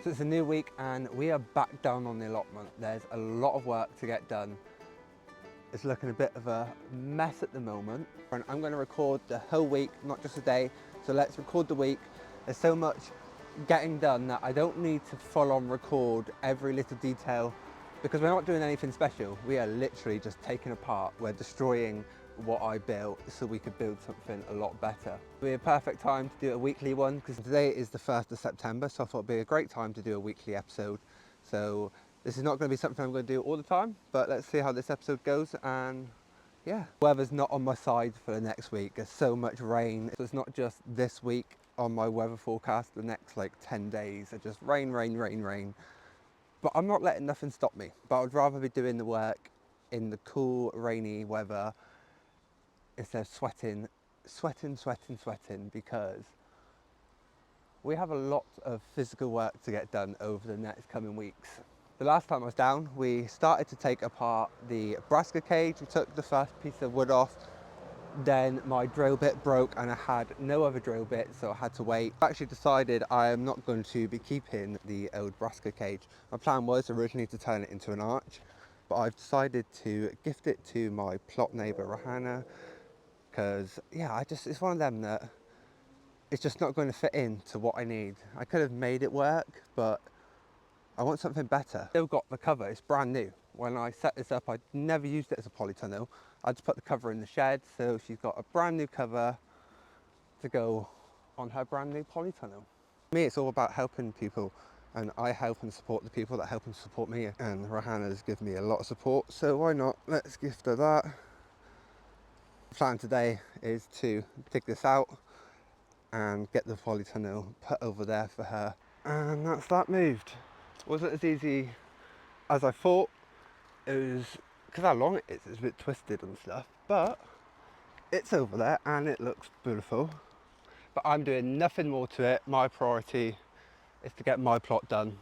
So it's a new week and we are back down on the allotment. There's a lot of work to get done. It's looking a bit of a mess at the moment. And I'm going to record the whole week, not just a day. So let's record the week. There's so much getting done that I don't need to full on record every little detail because we're not doing anything special. We are literally just taking apart. We're destroying what I built so we could build something a lot better. It'd be a perfect time to do a weekly one because today is the 1st of September, so I thought it'd be a great time to do a weekly episode. So this is not going to be something I'm going to do all the time, but let's see how this episode goes. And yeah, weather's not on my side for the next week. There's so much rain. So it's not just this week on my weather forecast, the next like 10 days are just rain, rain, rain, rain. But I'm not letting nothing stop me. But I'd rather be doing the work in the cool, rainy weather instead of sweating because we have a lot of physical work to get done over the next coming weeks. The last time I was down, we started to take apart the brassica cage. We took the first piece of wood off. Then my drill bit broke and I had no other drill bit, so I had to wait. I actually decided I am not going to be keeping the old brassica cage. My plan was originally to turn it into an arch, but I've decided to gift it to my plot neighbour Rohanna because yeah, it's one of them that it's just not going to fit into what I need. I could have made it work, but I want something better. Still got the cover, it's brand new. When I set this up, I never used it as a polytunnel. I just put the cover in the shed, so she's got a brand new cover to go on her brand new polytunnel. For me, it's all about helping people, and I help and support the people that help and support me, and Rohanna's given me a lot of support, so why not? Let's gift her that. The plan today is to dig this out and get the polytunnel put over there for her. And that's that moved. Wasn't as easy as I thought. It was, because how long it is, it's a bit twisted and stuff, but it's over there and it looks beautiful. But I'm doing nothing more to it. My priority is to get my plot done.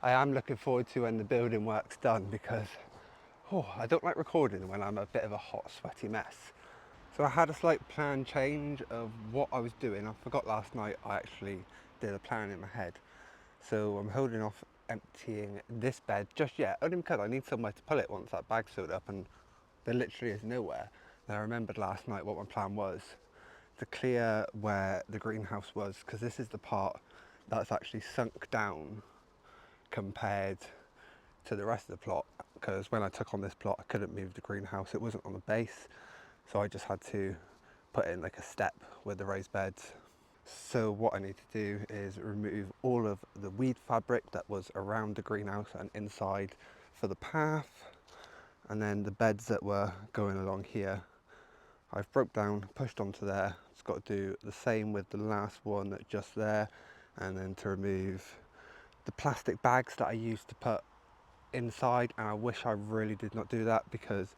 I am looking forward to when the building work's done because I don't like recording when I'm a bit of a hot, sweaty mess. So I had a slight plan change of what I was doing. I forgot last night I actually did a plan in my head. So I'm holding off emptying this bed just yet, only because I need somewhere to put it once that bag's filled up, and there literally is nowhere. And I remembered last night what my plan was, to clear where the greenhouse was, because this is the part that's actually sunk down compared to the rest of the plot, because when I took on this plot I couldn't move the greenhouse, it wasn't on the base, so I just had to put in like a step with the raised beds. So what I need to do is remove all of the weed fabric that was around the greenhouse and inside for the path, and then the beds that were going along here I've broke down, pushed onto there. It's got to do the same with the last one that's just there, and then to remove the plastic bags that I used to put inside, and I wish I really did not do that because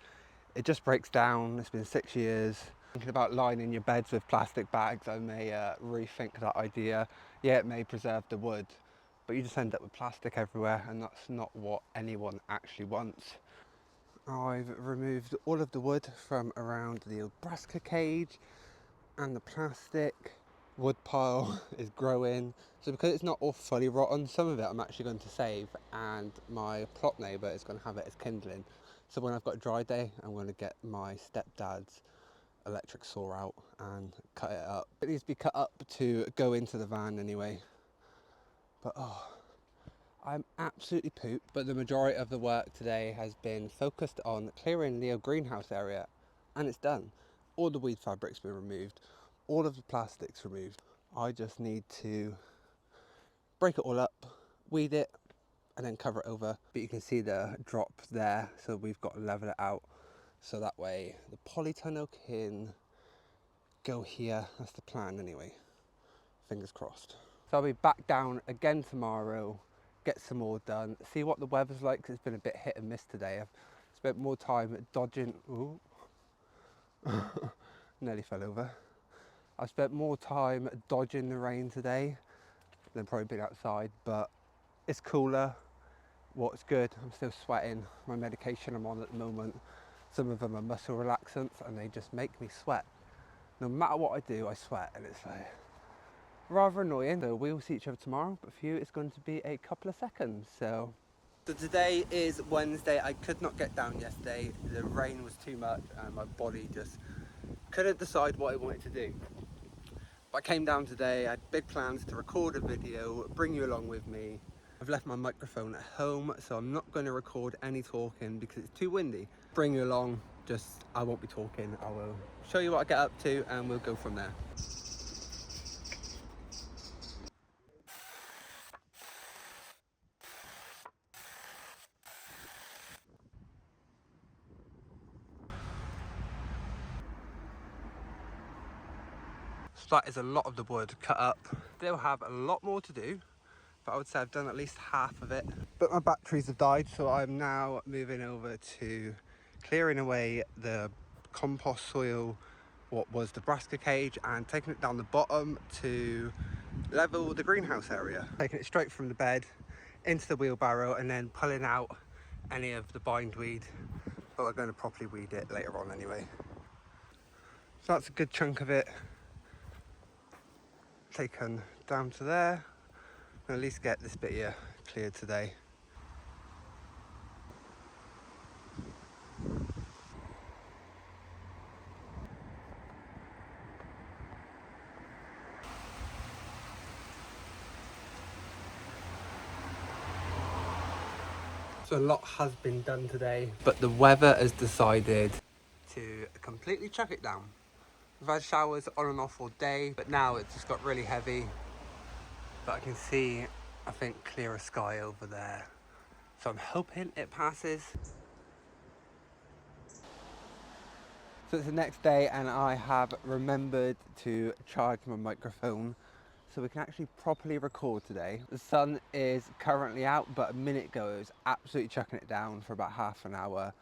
it just breaks down. It's been 6 years. Thinking about lining your beds with plastic bags, I may rethink that idea. Yeah, it may preserve the wood, but you just end up with plastic everywhere, and that's not what anyone actually wants. I've removed all of the wood from around the old brassica cage, and the plastic wood pile is growing. So because it's not all fully rotten, some of it I'm actually going to save, and my plot neighbour is going to have it as kindling. So when I've got a dry day, I'm going to get my stepdad's electric saw out and cut it up. It needs to be cut up to go into the van anyway. But I'm absolutely pooped. But the majority of the work today has been focused on clearing the greenhouse area, and it's done. All the weed fabric's been removed, all of the plastic's removed. I just need to break it all up, weed it, and then cover it over. But you can see the drop there, so we've got to level it out. So that way the polytunnel can go here. That's the plan anyway. Fingers crossed. So I'll be back down again tomorrow, get some more done, see what the weather's like, because it's been a bit hit and miss today. I've spent more time dodging, nearly fell over. I've spent more time dodging the rain today than probably being outside, but it's cooler. What's good, I'm still sweating. My medication I'm on at the moment, some of them are muscle relaxants and they just make me sweat. No matter what I do, I sweat, and it's like, rather annoying. So we will see each other tomorrow, but for you it's going to be a couple of seconds. So today is Wednesday. I could not get down yesterday. The rain was too much and my body just couldn't decide what I wanted to do. But I came down today, I had big plans to record a video, bring you along with me. I've left my microphone at home, so I'm not going to record any talking because it's too windy. Bring you along, just I won't be talking. I will show you what I get up to and we'll go from there. So that is a lot of the wood cut up. They'll have a lot more to do, but I would say I've done at least half of it. But my batteries have died, so I'm now moving over to clearing away the compost soil, what was the brassica cage, and taking it down the bottom to level the greenhouse area. Taking it straight from the bed into the wheelbarrow and then pulling out any of the bindweed, but we're going to properly weed it later on anyway. So that's a good chunk of it taken down to there. I'll at least get this bit here cleared today. So a lot has been done today, but the weather has decided to completely chuck it down. We've had showers on and off all day, but now it's just got really heavy. But I can see, I think, clearer sky over there. So I'm hoping it passes. So it's the next day and I have remembered to charge my microphone so we can actually properly record today. The sun is currently out, but a minute ago it was absolutely chucking it down for about half an hour.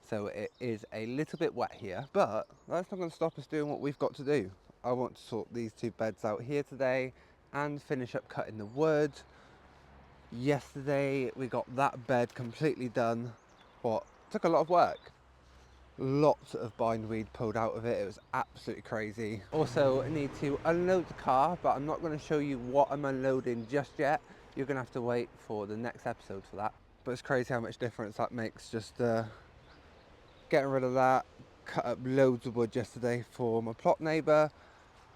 So it is a little bit wet here, but that's not going to stop us doing what we've got to do. I want to sort these two beds out here today and finish up cutting the wood. Yesterday we got that bed completely done, but it took a lot of work. Lots of bindweed pulled out of it. It was absolutely crazy. Also need to unload the car, but I'm not going to show you what I'm unloading just yet. You're going to have to wait for the next episode for that. But it's crazy how much difference that makes, just getting rid of that. Cut up loads of wood yesterday for my plot neighbour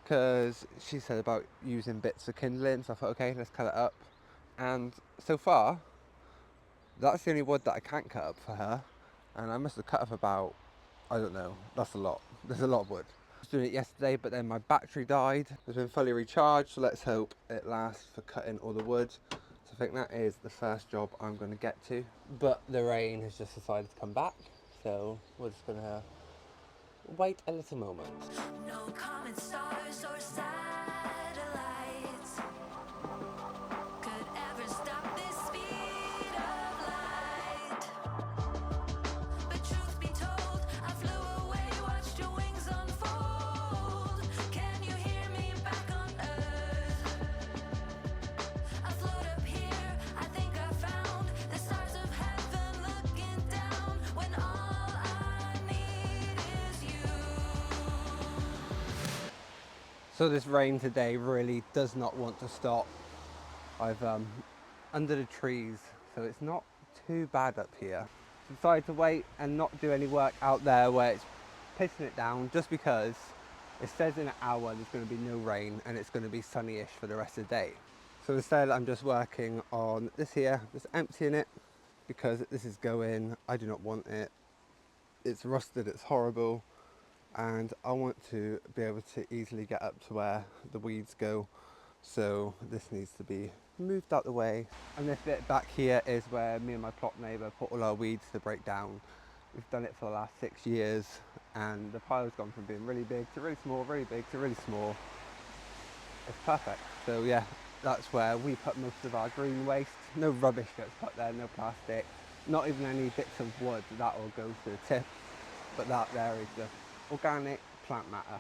because she said about using bits for kindling, so I thought, okay, let's cut it up. And so far that's the only wood that I can't cut up for her, and I must have cut up about, I don't know, that's a lot. There's a lot of wood. I was doing it yesterday, but then my battery died. It's been fully recharged, so let's hope it lasts for cutting all the wood. So I think that is the first job I'm going to get to. But the rain has just decided to come back, so we're just going to wait a little moment. No common stars or satellites could ever stop this speed of light. But truth be told, I flew away, watched your wings unfold. Can you hear me back on earth? I float up here, I think I found the stars of heaven looking down when all I need is you. So this rain today really does not want to stop. I've under the trees, so it's not too bad up here. Decided to wait and not do any work out there where it's pissing it down, just because it says in an hour there's going to be no rain and it's going to be sunny-ish for the rest of the day. So instead I'm just working on this here, just emptying it because this is going, I do not want it. It's rusted, it's horrible, and I want to be able to easily get up to where the weeds go. So this needs to be moved out the way. And this bit back here is where me and my plot neighbour put all our weeds to break down. We've done it for the last 6 years, and the pile's gone from being really big to really small, really big to really small. It's perfect. So yeah, that's where we put most of our green waste. No rubbish gets put there, no plastic, not even any bits of wood. That will go to the tip, but that there is the organic plant matter.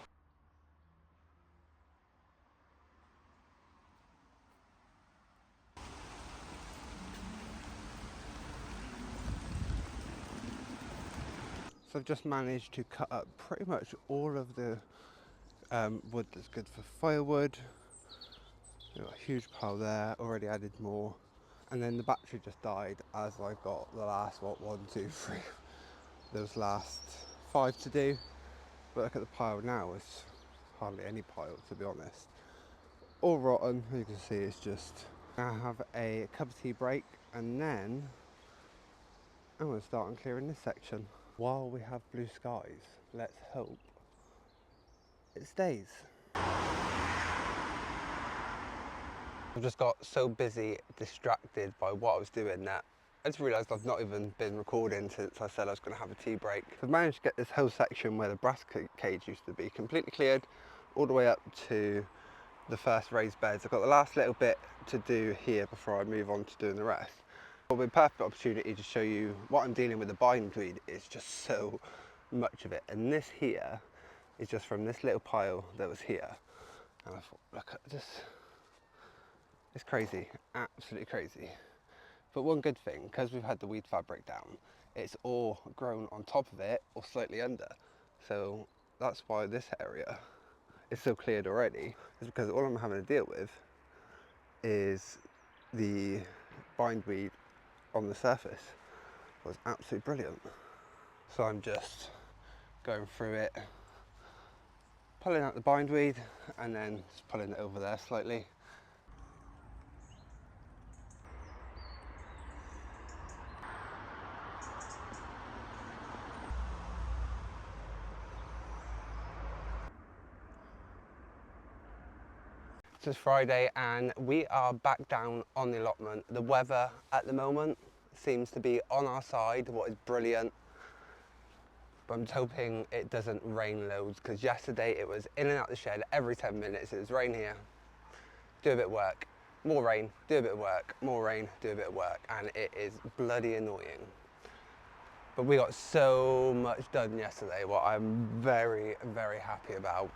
So I've just managed to cut up pretty much all of the wood that's good for firewood. Got a huge pile there, already added more. And then the battery just died as I got the last, one, two, three, those last 5 to do. But look at the pile now, it's hardly any pile to be honest. All rotten, as you can see, it's just. I have a cup of tea break and then I'm going to start on clearing this section. While we have blue skies, let's hope it stays. I've just got so busy, distracted by what I was doing that I just realised I've not even been recording since I said I was going to have a tea break. I've managed to get this whole section where the brass cage used to be completely cleared, all the way up to the first raised beds. I've got the last little bit to do here before I move on to doing the rest. It'll be a perfect opportunity to show you what I'm dealing with. The bindweed is just so much of it, and this here is just from this little pile that was here. And I thought, look at this, it's crazy, absolutely crazy. But one good thing, because we've had the weed fabric down, it's all grown on top of it or slightly under. So that's why this area is so cleared already, is because all I'm having to deal with is the bindweed on the surface. It was absolutely brilliant. So I'm just going through it, pulling out the bindweed and then just pulling it over there slightly. It's Friday and we are back down on the allotment. The weather at the moment seems to be on our side, what is brilliant. But I'm just hoping it doesn't rain loads, because yesterday it was in and out the shed every 10 minutes. It was rain here, do a bit of work, more rain, do a bit of work, more rain, do a bit of work, and it is bloody annoying. But we got so much done yesterday, what I'm very, very happy about.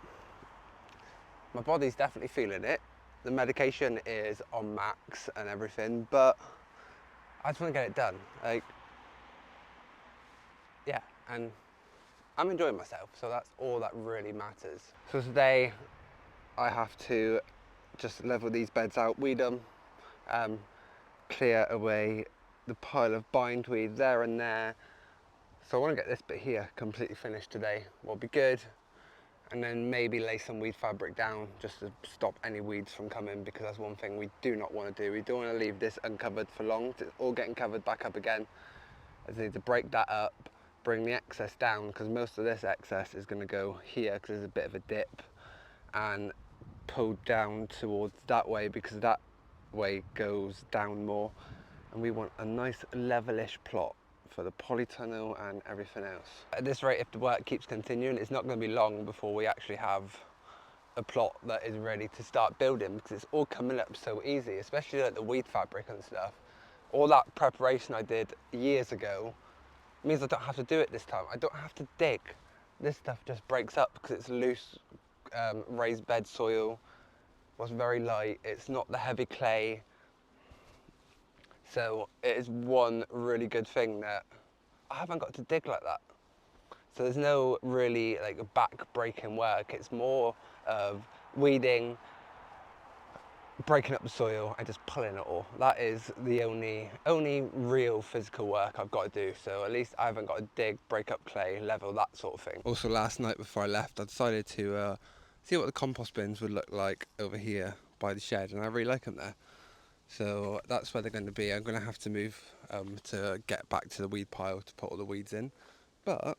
My body's definitely feeling it. The medication is on max and everything, but I just want to get it done. Like, yeah, and I'm enjoying myself, so that's all that really matters. So today I have to just level these beds out, weed them, clear away the pile of bindweed there and there. So I want to get this bit here completely finished today. Will be good. And then maybe lay some weed fabric down just to stop any weeds from coming, because that's one thing we do not want to do. We don't want to leave this uncovered for long. It's all getting covered back up again. I just need to break that up, bring the excess down, because most of this excess is going to go here because there's a bit of a dip, and pull down towards that way because that way goes down more. And we want a nice levelish plot for the polytunnel and everything else. At this rate, if the work keeps continuing, it's not going to be long before we actually have a plot that is ready to start building, because it's all coming up so easy, especially like the weed fabric and stuff. All that preparation I did years ago means I don't have to do it this time. I don't have to dig. This stuff just breaks up because it's loose raised bed soil, was very light, it's not the heavy clay. So it is one really good thing that I haven't got to dig like that. So there's no really like back-breaking work. It's more of weeding, breaking up the soil and just pulling it all. That is the only real physical work I've got to do. So at least I haven't got to dig, break up clay, level, that sort of thing. Also last night before I left, I decided to see what the compost bins would look like over here by the shed, and I really like them there. So that's where they're going to be. I'm going to have to move to get back to the weed pile to put all the weeds in. But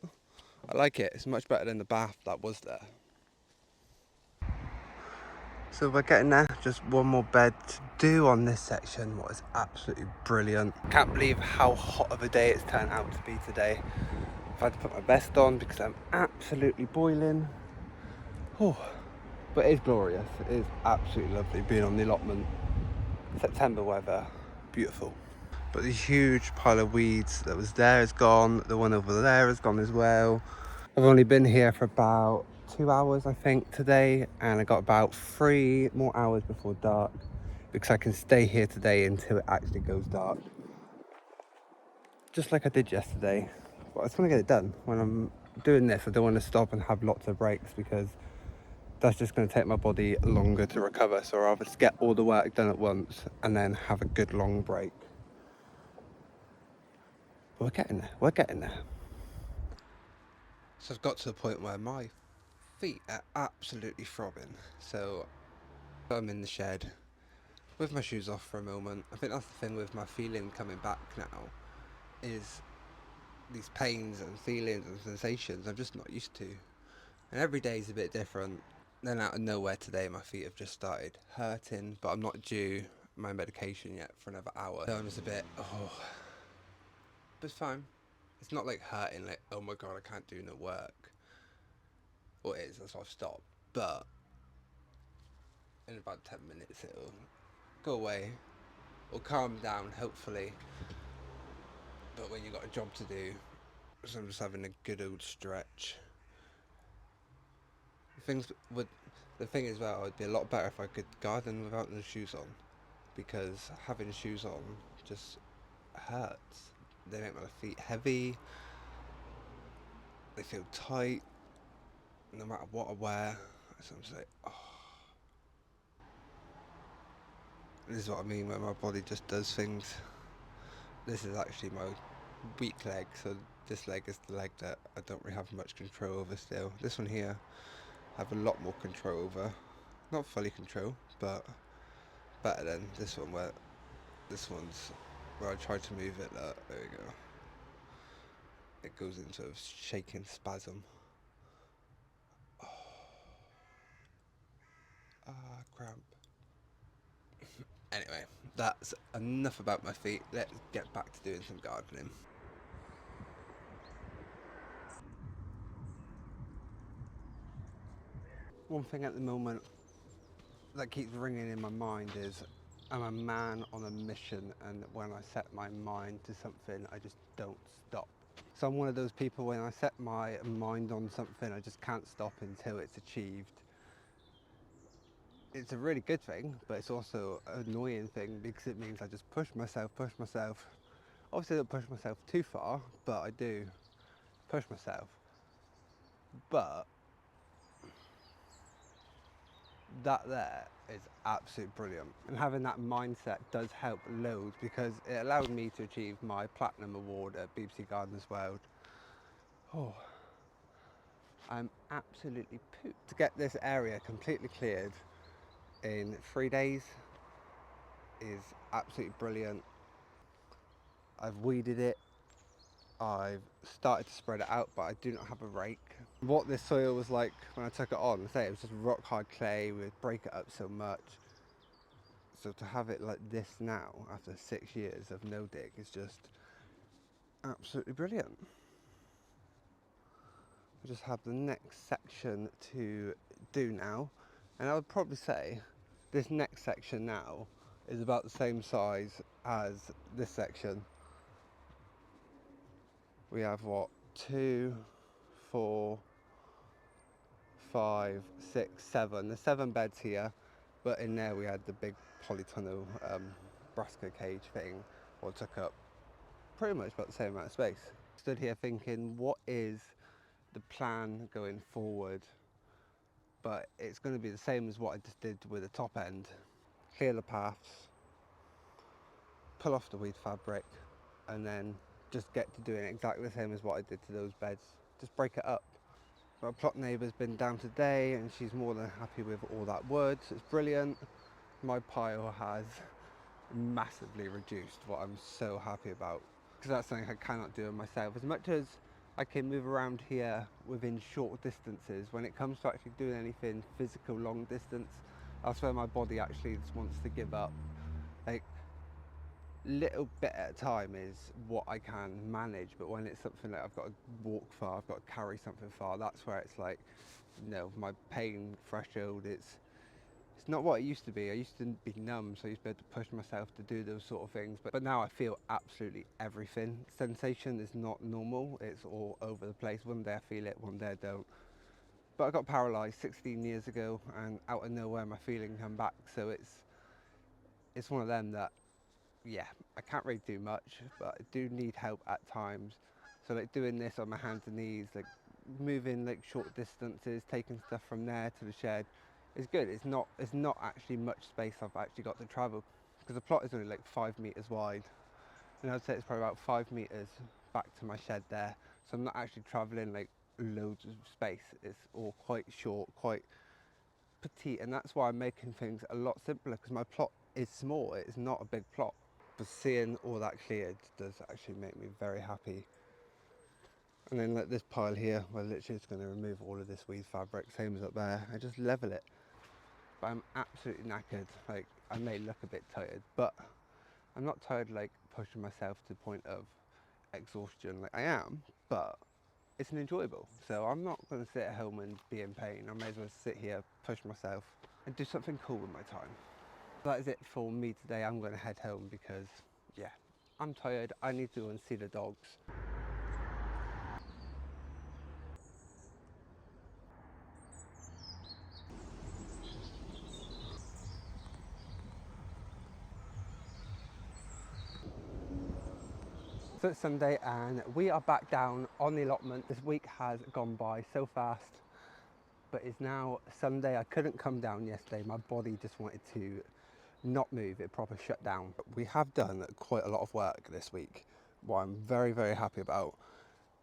I like it. It's much better than the bath that was there. So we're getting there. Just one more bed to do on this section. What is absolutely brilliant. Can't believe how hot of a day it's turned out to be today. I've had to put my vest on because I'm absolutely boiling. Oh, but it is glorious. It is absolutely lovely being on the allotment. September weather, beautiful. But the huge pile of weeds that was there is gone. The one over there is gone as well. I've only been here for about 2 hours, I think, today, and I got about 3 more hours before dark, because I can stay here today until it actually goes dark, just like I did yesterday. But I just want to get it done. When I'm doing this, I don't want to stop and have lots of breaks, because that's just going to take my body longer to recover. So I'd rather just get all the work done at once and then have a good long break. But we're getting there, we're getting there. So I've got to the point where my feet are absolutely throbbing. So I'm in the shed with my shoes off for a moment. I think that's the thing with my feeling coming back now, is these pains and feelings and sensations I'm just not used to. And every day is a bit different. Then out of nowhere today, my feet have just started hurting, but I'm not due my medication yet for another hour. So I'm just a bit, but it's fine. It's not like hurting, like, oh my god, I can't do no work. Well, it is, that's why I've stopped. But in about 10 minutes, it'll go away, or calm down, hopefully. But when you've got a job to do, so I'm just having a good old stretch. The thing is, well, it'd be a lot better if I could garden without no shoes on, because having shoes on just hurts. They make my feet heavy, they feel tight, no matter what I wear. So I'm just like, oh. This is what I mean when my body just does things. This is actually my weak leg, so this leg is the leg that I don't really have much control over still. This one here, I have a lot more control over. Not fully control, but better than this one, where this one's where I try to move it. There we go. It goes into a shaking spasm. Cramp. Anyway, that's enough about my feet. Let's get back to doing some gardening. One thing at the moment that keeps ringing in my mind is I'm a man on a mission, and when I set my mind to something, I just don't stop. So I'm one of those people, when I set my mind on something, I just can't stop until it's achieved. It's a really good thing, but it's also an annoying thing because it means I just push myself. Obviously I don't push myself too far, but I do push myself. But that there is absolutely brilliant. And having that mindset does help loads, because it allowed me to achieve my Platinum Award at BBC Gardens World. Oh, I'm absolutely pooped. To get this area completely cleared in 3 days is absolutely brilliant. I've weeded it, I've started to spread it out, but I do not have a rake. What this soil was like when I took it on, say it was just rock hard clay, we'd break it up so much. So to have it like this now, after 6 years of no dig, is just absolutely brilliant. We just have the next section to do now, and I would probably say this next section now is about the same size as this section. We have what, 2, 4, 5, 6, 7. There's 7 beds here, but in there we had the big polytunnel brassica cage thing, what took up pretty much about the same amount of space. Stood here thinking, what is the plan going forward? But it's going to be the same as what I just did with the top end. Clear the paths, pull off the weed fabric, and then just get to doing exactly the same as what I did to those beds. Just break it up. My plot neighbour's been down today and she's more than happy with all that wood, so it's brilliant. My pile has massively reduced, what I'm so happy about, because that's something I cannot do myself. As much as I can move around here within short distances, when it comes to actually doing anything physical long distance, that's where my body actually just wants to give up. Like, little bit at a time is what I can manage, but when it's something that I've got to walk far, I've got to carry something far, that's where it's like, no, my pain threshold, it's not what it used to be. I used to be numb, so I used to be able to push myself to do those sort of things, but now I feel absolutely everything. Sensation is not normal, it's all over the place. One day I feel it, one day I don't. But I got paralysed 16 years ago, and out of nowhere my feeling come back, so it's one of them that, yeah, I can't really do much, but I do need help at times. So like doing this on my hands and knees, like moving like short distances, taking stuff from there to the shed is good. It's not actually much space I've actually got to travel, because the plot is only like 5 meters wide, and I'd say it's probably about 5 meters back to my shed there. So I'm not actually traveling like loads of space. It's all quite short, quite petite, and that's why I'm making things a lot simpler, because my plot is small. It's not a big plot, but seeing all that cleared does actually make me very happy. And then like this pile here, we're literally just going to remove all of this weed fabric, same as up there, and just level it. But I'm absolutely knackered. Like, I may look a bit tired, but I'm not tired like pushing myself to the point of exhaustion. Like I am, but it's an enjoyable. So I'm not going to sit at home and be in pain. I may as well sit here, push myself, and do something cool with my time. That is it for me today. I'm going to head home because, yeah, I'm tired. I need to go and see the dogs. So it's Sunday and we are back down on the allotment. This week has gone by so fast, but it's now Sunday. I couldn't come down yesterday. My body just wanted to not move. It proper shut down. We have done quite a lot of work this week, what I'm very, very happy about.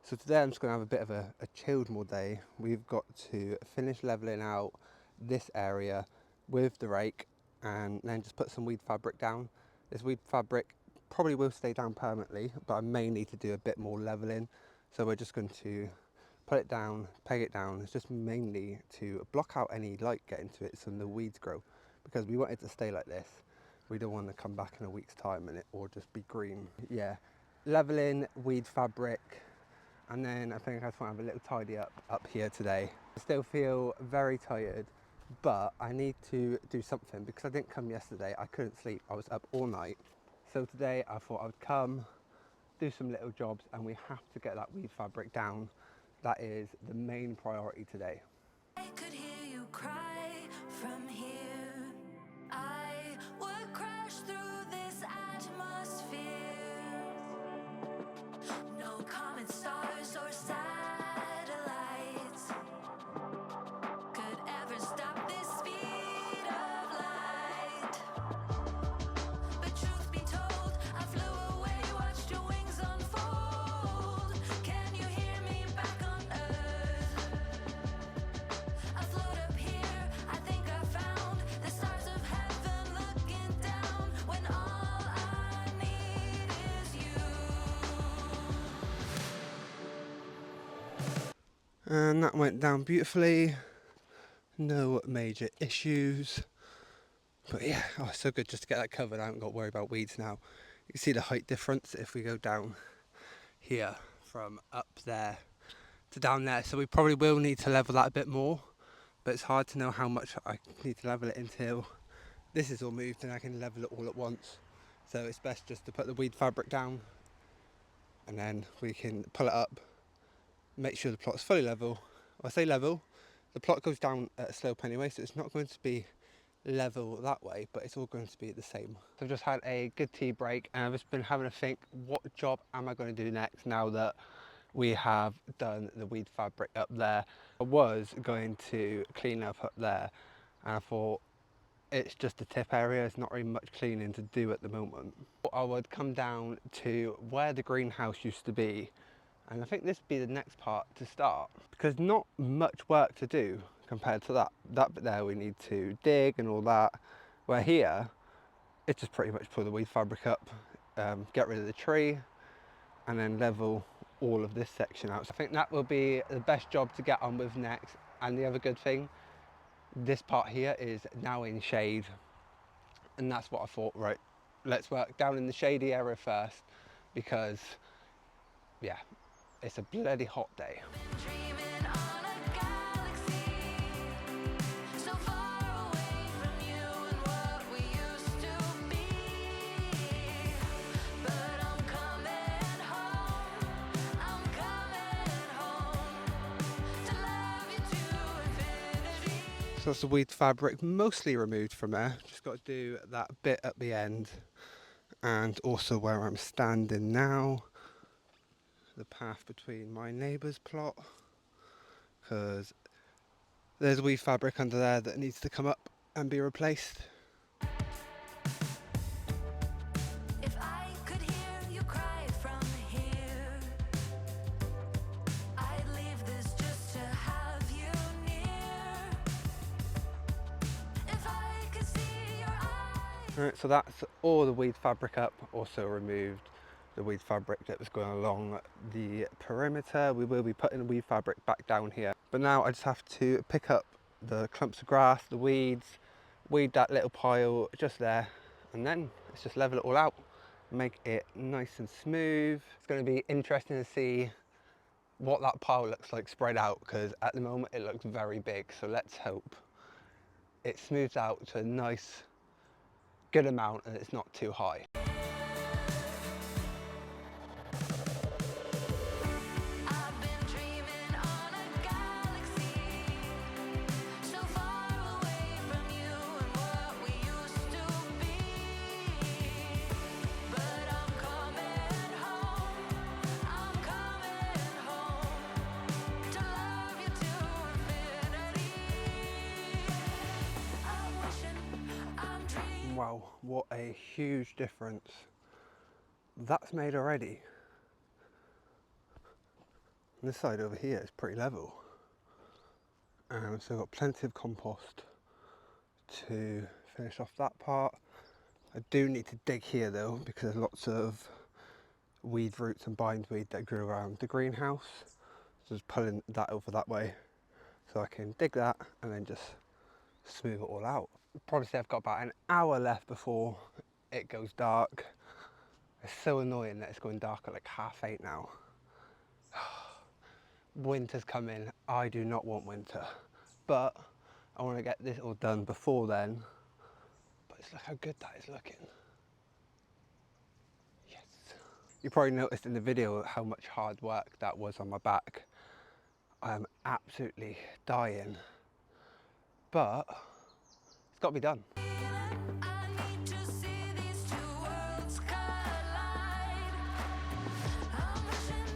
So today I'm just going to have a bit of a chilled more day. We've got to finish levelling out this area with the rake and then just put some weed fabric down. This weed fabric probably will stay down permanently, but I may need to do a bit more levelling. So we're just going to put it down, peg it down. It's just mainly to block out any light getting to it so the weeds grow, because we want it to stay like this. We don't want to come back in a week's time and it all just be green. Yeah, levelling, weed fabric, and then I think I just want to have a little tidy up here today. I still feel very tired, but I need to do something because I didn't come yesterday. I couldn't sleep. I was up all night. So today I thought I would come, do some little jobs, and we have to get that weed fabric down. That is the main priority today. I could hear you cry from here. I would crash through this atmosphere. No common stars or satellites could ever stop this speed of light. But truth be told, I flew away, watched your wings unfold. Can you hear me back on earth? I float up here, I think I found the stars of heaven looking down when all I need is you. And that went down beautifully. No major issues. But yeah, oh, it's so good just to get that covered. I haven't got to worry about weeds now. You can see the height difference if we go down here from up there to down there. So we probably will need to level that a bit more, but it's hard to know how much I need to level it until this is all moved and I can level it all at once. So it's best just to put the weed fabric down and then we can pull it up, make sure the plot's fully level. When I say level, the plot goes down at a slope anyway, so it's not going to be level that way, but it's all going to be the same. So I've just had a good tea break and I've just been having a think, what job am I going to do next now that we have done the weed fabric up there? I was going to clean up there and I thought it's just a tip area, there's not really much cleaning to do at the moment. I would come down to where the greenhouse used to be, and I think this would be the next part to start, because not much work to do compared to that bit there. We need to dig and all that, where here it's just pretty much pull the weed fabric up, get rid of the tree, and then level all of this section out. So I think that will be the best job to get on with next. And the other good thing, this part here is now in shade, and that's what I thought, right, let's work down in the shady area first, because yeah, it's a bloody hot day. Dreaming on a galaxy so far away from you and what we used to be. But I'm coming home to love you to infinity. So that's the weed fabric mostly removed from there. Just got to do that bit at the end, and also where I'm standing now, the path between my neighbour's plot because there's weed fabric under there that needs to come up and be replaced. If I could hear you cry from here, I'd leave this just to have you near. If I could see your eyes. Right, so that's all the weed fabric up. Also removed the weed fabric that was going along the perimeter. We will be putting the weed fabric back down here. But now I just have to pick up the clumps of grass, the weeds, weed that little pile just there, and then let's just level it all out, make it nice and smooth. It's going to be interesting to see what that pile looks like spread out, because at the moment it looks very big. So let's hope it smooths out to a nice, good amount and it's not too high. I've been dreaming on a galaxy so far away from you and what we used to be. But I'm coming home to love you to infinity. I'm wishing, I'm dreaming. Wow, what a huge difference that's made already. This side over here is pretty level, and I've still got plenty of compost to finish off that part. I do need to dig here though, because there's lots of weed roots and bindweed that grew around the greenhouse. So just pulling that over that way so I can dig that and then just smooth it all out. Probably say I've got about an hour left before it goes dark. It's so annoying that it's going dark at like 8:30 now. Winter's coming. I do not want winter, but I want to get this all done before then. But it's look how good that is looking. Yes. You probably noticed in the video how much hard work that was on my back. I'm absolutely dying, but it's got to be done. I need to see these two worlds collide. I'm wishing,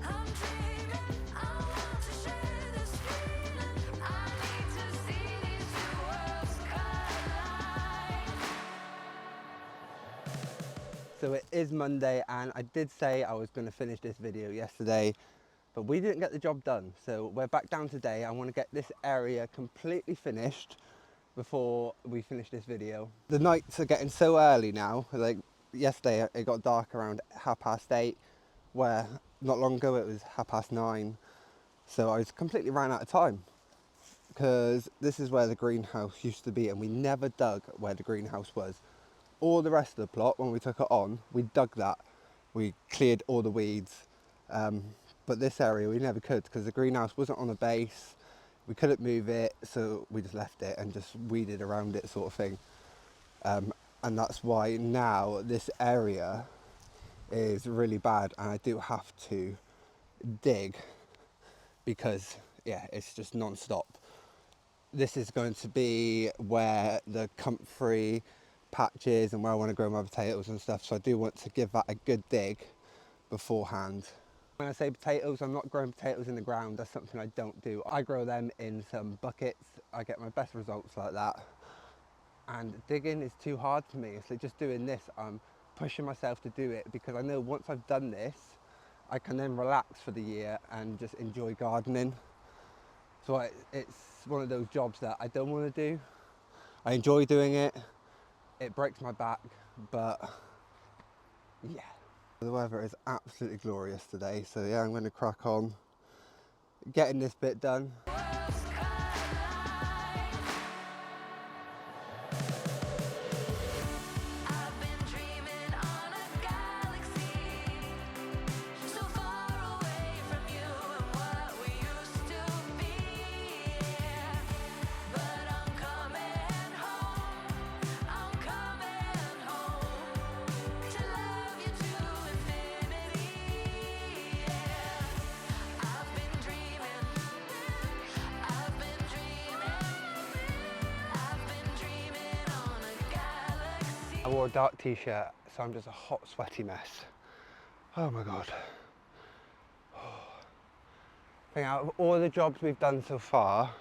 I'm dreaming, I want to share this feeling. I need to see these two worlds collide. So it is Monday, and I did say I was going to finish this video yesterday, but we didn't get the job done. So we're back down today. I want to get this area completely finished before we finish this video. The nights are getting so early now. Like yesterday it got dark around 8:30, where not long ago it was 9:30. So I was completely ran out of time, because this is where the greenhouse used to be, and we never dug where the greenhouse was. All the rest of the plot, when we took it on, we dug that. We cleared all the weeds. But this area we never could, because the greenhouse wasn't on a base. We couldn't move it, so we just left it and just weeded around it, sort of thing. And that's why now this area is really bad, and I do have to dig, because yeah, it's just non-stop. This is going to be where the comfrey patch is and where I want to grow my potatoes and stuff, so I do want to give that a good dig beforehand. When I say potatoes, I'm not growing potatoes in the ground. That's something I don't do. I grow them in some buckets. I get my best results like that. And digging is too hard for me. It's like just doing this. I'm pushing myself to do it, because I know once I've done this, I can then relax for the year and just enjoy gardening. So it's one of those jobs that I don't want to do. I enjoy doing it. It breaks my back, but yeah. The weather is absolutely glorious today, so yeah, I'm going to crack on getting this bit done. Worlds collide. I've been dreaming on a galaxy so far away from you and what we used to be. But I'm coming home to love you to infinity. I've been dreaming on a galaxy. I wore a dark t-shirt, so I'm just a hot, sweaty mess. Oh my God. I think out of all the jobs we've done so far,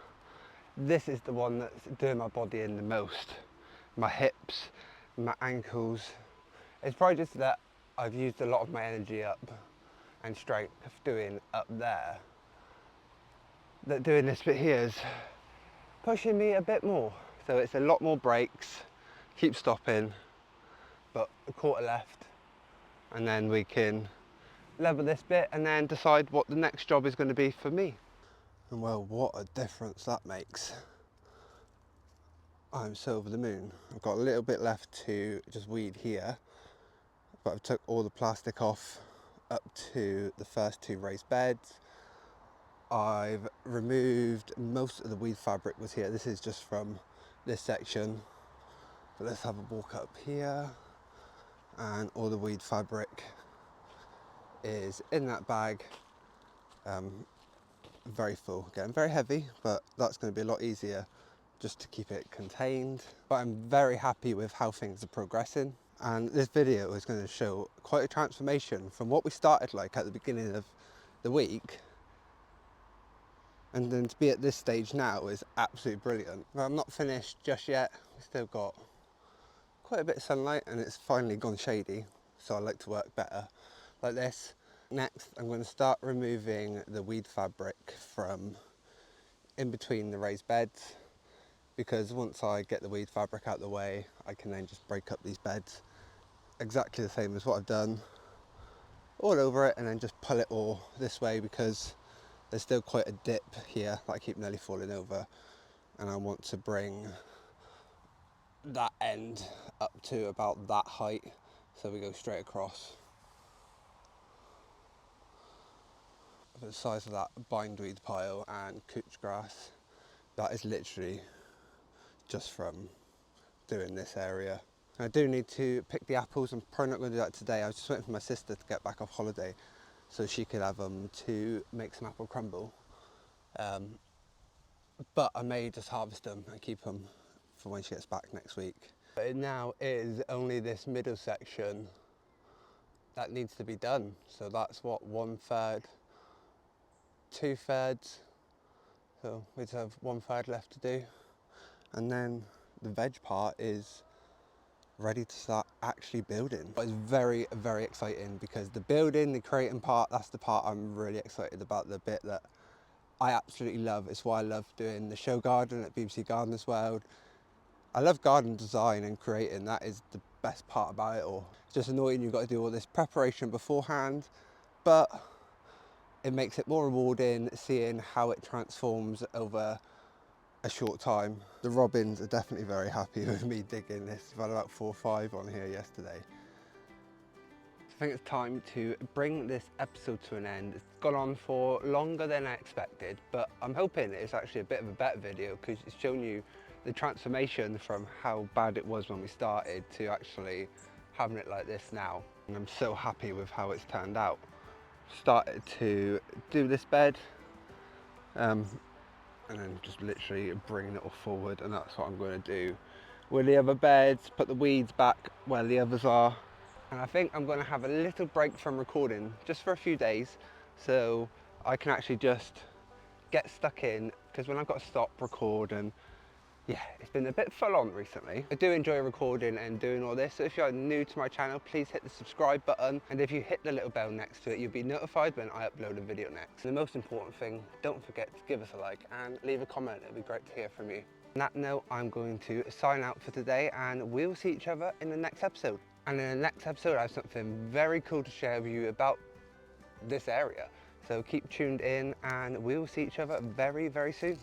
this is the one that's doing my body in the most. My hips, my ankles. It's probably just that I've used a lot of my energy up and strength doing up there. That doing this bit here is pushing me a bit more. So it's a lot more breaks, keep stopping, but a quarter left. And then we can level this bit and then decide what the next job is going to be for me. And well, what a difference that makes. I'm so over the moon. I've got a little bit left to just weed here, but I've took all the plastic off up to the first 2 raised beds. I've removed most of the weed fabric was here. This is just from this section. But let's have a walk up here, and all the weed fabric is in that bag. Very full, again very heavy, but that's going to be a lot easier just to keep it contained. But I'm very happy with how things are progressing, and this video is going to show quite a transformation from what we started like at the beginning of the week, and then to be at this stage now is absolutely brilliant. Well, I'm not finished just yet. We've still got quite a bit of sunlight and it's finally gone shady, so I like to work better like this. Next, I'm going to start removing the weed fabric from in between the raised beds, because once I get the weed fabric out of the way, I can then just break up these beds exactly the same as what I've done all over it, and then just pull it all this way, because there's still quite a dip here that I keep nearly falling over, and I want to bring that end up to about that height so we go straight across. The size of that bindweed pile and couch grass, that is literally just from doing this area. I do need to pick the apples. I'm probably not going to do that today. I was just waiting for my sister to get back off holiday so she could have them to make some apple crumble. But I may just harvest them and keep them for when she gets back next week. But it now is only this middle section that needs to be done. So that's what, 1/3, 2/3. So we just have 1/3 left to do. And then the veg part is ready to start actually building. But it's very, very exciting, because the building, the creating part, that's the part I'm really excited about, the bit that I absolutely love. It's why I love doing the show garden at BBC Gardeners World. I love garden design and creating. That is the best part about it all. It's just annoying you've got to do all this preparation beforehand, but it makes it more rewarding seeing how it transforms over a short time. The robins are definitely very happy with me digging this. I've had about 4 or 5 on here yesterday. I think it's time to bring this episode to an end. It's gone on for longer than I expected, but I'm hoping it's actually a bit of a better video, because it's shown you the transformation from how bad it was when we started to actually having it like this now. And I'm so happy with how it's turned out. Started to do this bed, and then just literally bringing it all forward, and that's what I'm going to do with the other beds. Put the weeds back where the others are, and I think I'm going to have a little break from recording just for a few days, so I can actually just get stuck in, because when I've got to stop, record, and yeah, it's been a bit full on recently. I do enjoy recording and doing all this, so if you're new to my channel, please hit the subscribe button, and if you hit the little bell next to it, you'll be notified when I upload a video next. And the most important thing, don't forget to give us a like and leave a comment. It'd be great to hear from you. On that note, I'm going to sign out for today, and we'll see each other in the next episode. And in the next episode, I have something very cool to share with you about this area. So keep tuned in, and we will see each other very, very soon.